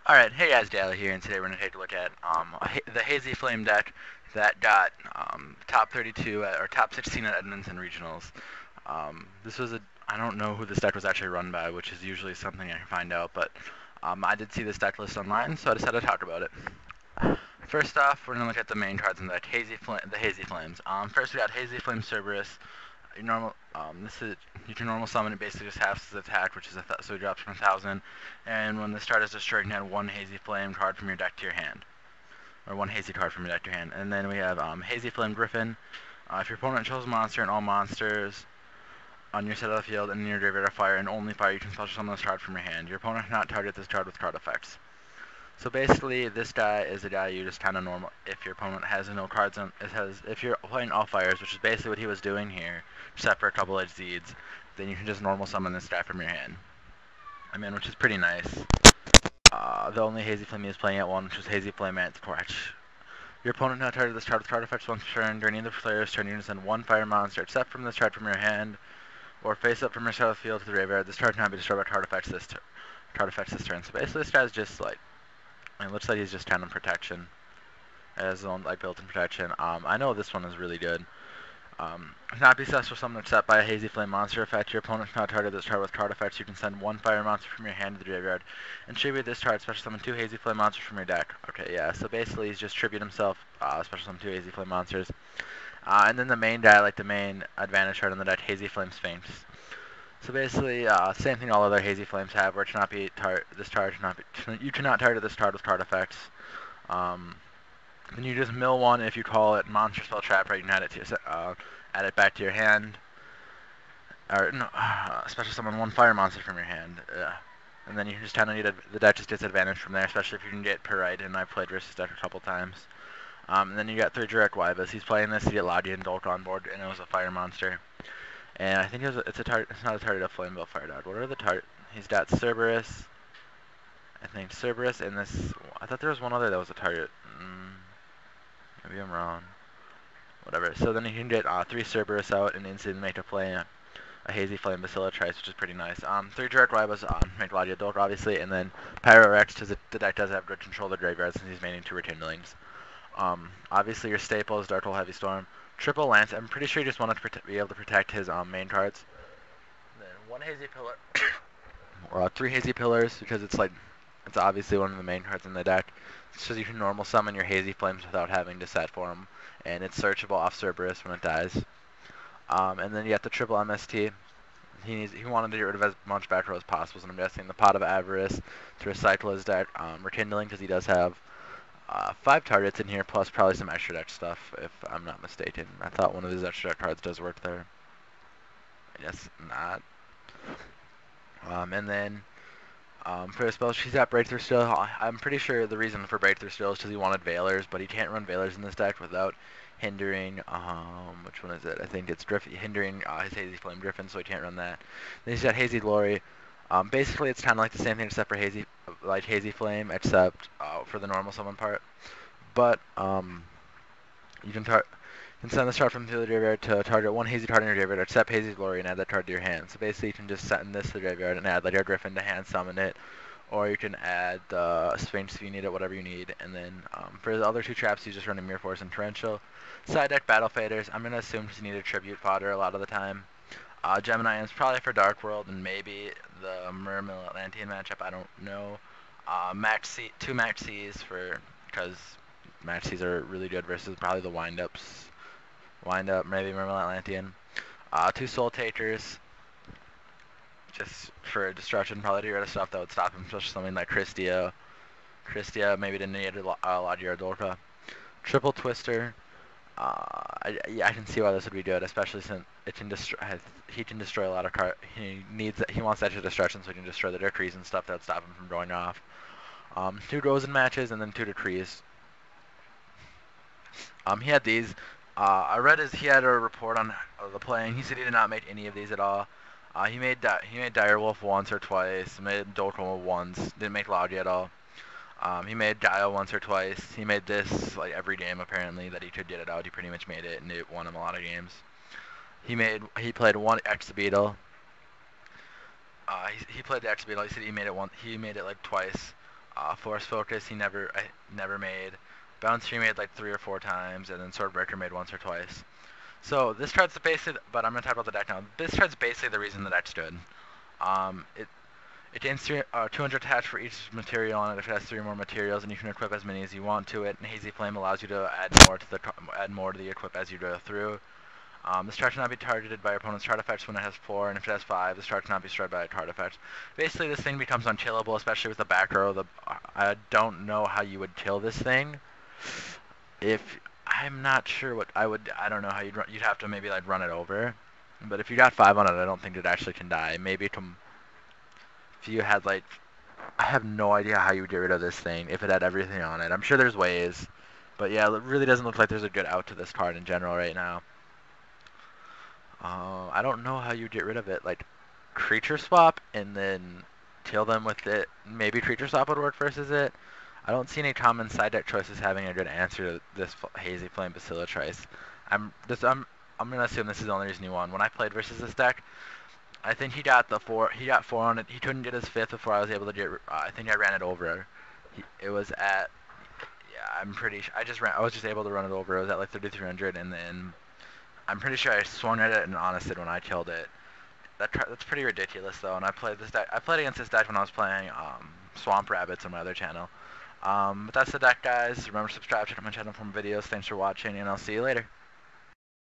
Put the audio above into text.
Alright, hey guys, Daly here, and today we're going to take a look at the Hazy Flame deck that got top 32 or top 16 at Edmonton Regionals. This was I don't know who this deck was actually run by, which is usually something I can find out, but I did see this deck list online, so I decided to talk about it. First off, we're going to look at the main cards in the deck, the Hazy Flames. First we got Hazy Flame Cerberus. Your normal, this is you can normal summon it. Basically just halves his attack, which is so he drops from 1,000. And when this card is destroyed, you can add one Hazy Flame card from your deck to your hand, or one Hazy card from your deck to your hand. And then we have Hazy Flame Griffin. If your opponent chose a monster and all monsters on your side of the field and in your graveyard are fire and only fire, you can special summon this card from your hand. Your opponent cannot target this card with card effects. So basically, this guy is a guy you just kind of normal. If your opponent has no cards on, if you're playing all fires, which is basically what he was doing here, except for a couple edge seeds, then you can just normal summon this guy from your hand. I mean, which is pretty nice. The only Hazy Flame he is playing at one, which is Hazy Flame at Torch. Your opponent now targeted this card with card effects once per turn. During either player's turn, you can send one fire monster, except from this card from your hand, or face up from your side of the field to the graveyard. This card cannot be destroyed by card effects this turn. So basically, this guy's just like. It looks like he's just 10 in protection. It has his own like built-in protection. I know this one is really good. Cannot be successful summoned except by a Hazy Flame monster effect. Your opponent cannot target this card with card effects. You can send one fire monster from your hand to the graveyard and tribute this card. Special summon two Hazy Flame monsters from your deck. Okay, yeah. So basically, he's just tribute himself. Special summon two Hazy Flame monsters. And then the main guy, like the main advantage card on the deck, Hazy Flame Sphinx. So basically, same thing all other Hazy Flames have, where it cannot be you cannot target this card with card effects. Then you just mill one if you call it Monster Spell Trap, right? You can add it back to your hand, or no, special summon one Fire Monster from your hand. And then you just kind of need the deck just gets advantage from there, especially if you can get Perite, and I've played versus deck a couple times. And then you got three direct Wyvas. He's playing this to get Lodi and Dolk on board, and it was a Fire Monster. And I think it's not a target of Flame Bell Fire Dog. What are the target? He's got Cerberus. I think Cerberus and this. I thought there was one other that was a target. Maybe I'm wrong. Whatever. So then you can get three Cerberus out and instantly make a play a Hazy Flame Basilotrice, which is pretty nice. Three direct rivals make Lodi Dolk, obviously, and then Pyro Rex, because the deck does have good control of the graveyard since he's maining two Rekindlings. Obviously, your staple is Dark Hole Heavy Storm. Triple Lance, I'm pretty sure you just want to be able to protect his main cards. Then one Hazy Pillar, or three Hazy Pillars, because it's obviously one of the main cards in the deck. So you can normal summon your Hazy Flames without having to set for them, and it's searchable off Cerberus when it dies. And then you have the triple MST. He wanted to get rid of as much back row as possible, so I'm guessing the Pot of Avarice to recycle his deck, Rekindling, because he does have 5 targets in here, plus probably some extra deck stuff, if I'm not mistaken. I thought one of his extra deck cards does work there. I guess not. And then for his spells, she's got Breakthrough still. I'm pretty sure the reason for Breakthrough still is because he wanted Veilers, but he can't run Veilers in this deck without hindering, which one is it? I think it's hindering his Hazy Flame Griffin, so he can't run that. Then he's got Hazy Glory. Basically, it's kind of like the same thing except for Hazy Flame, except for the normal summon part. But you can send this card from the graveyard to target one Hazy card in your graveyard, except Hazy Glory, and add that card to your hand. So basically, you can just send this to the graveyard and add your Griffin to hand summon it, or you can add the Sphinx if you need it, whatever you need. And then for the other two traps, he's just running Mirror Force and Torrential. Side deck Battle Faders, I'm going to assume he's needed Tribute Fodder a lot of the time. Gemini is probably for Dark World and maybe the Mermill Atlantean matchup, I don't know. Two Max Cs because Max Cs are really good versus probably the Wind-Ups. Wind-Up, maybe Mermill Atlantean. Two Soul Takers, just for destruction, probably to get rid of stuff that would stop him, especially something like Christia. Christia maybe didn't need a lot of Dolka. Triple Twister. Yeah, I can see why this would be good, especially since it can he can destroy a lot of cards. He wants extra destruction, so he can destroy the decrees and stuff that would stop him from going off. 2 Rosen matches and then 2 decrees. He had these. I read he had a report on the playing. He said he did not make any of these at all. He made Direwolf once or twice. Made Dolkoma once. Didn't make Logi at all. He made Gaia once or twice. He made this like every game apparently that he could get it out. He pretty much made it, and it won him a lot of games. He played one Exabeetle. He played the Exabeetle. He said he made it like twice. Force Focus I never made. Bounce Tree made like 3 or 4 times, and then Swordbreaker made once or twice. So this chart's basically, but I'm gonna talk about the deck now. This chart's basically the reason the deck stood. It gains 200 attach for each material on it if it has 3 more materials, and you can equip as many as you want to it. And Hazy Flame allows you to add more to the equip as you go through. This chart cannot be targeted by your opponent's chart effects when it has 4, and if it has 5, this chart cannot be destroyed by a card effect. Basically, this thing becomes unkillable, especially with the back row. I don't know how you would kill this thing. I'm not sure what I don't know how you'd have to maybe like run it over. But if you got 5 on it, I don't think it actually can die. Maybe if you had like, I have no idea how you would get rid of this thing if it had everything on it. I'm sure there's ways. But yeah, it really doesn't look like there's a good out to this card in general right now. I don't know how you get rid of it. Like, creature swap and then kill them with it. Maybe creature swap would work versus it. I don't see any common side deck choices having a good answer to this Hazy Flame Basilotrice. I'm gonna assume this is the only reason he won. When I played versus this deck, I think he got 4 on it. He couldn't get his 5th before I was able to get. I think I ran it over. It was at. Yeah, I'm pretty sure. I was just able to run it over. It was at like 3,300, and then I'm pretty sure I swung at it and honested when I killed it. That's pretty ridiculous though. And I played this deck. I played against this deck when I was playing Swamp Rabbits on my other channel. But that's the deck, guys. Remember to subscribe, check out my channel for more videos. Thanks for watching, and I'll see you later.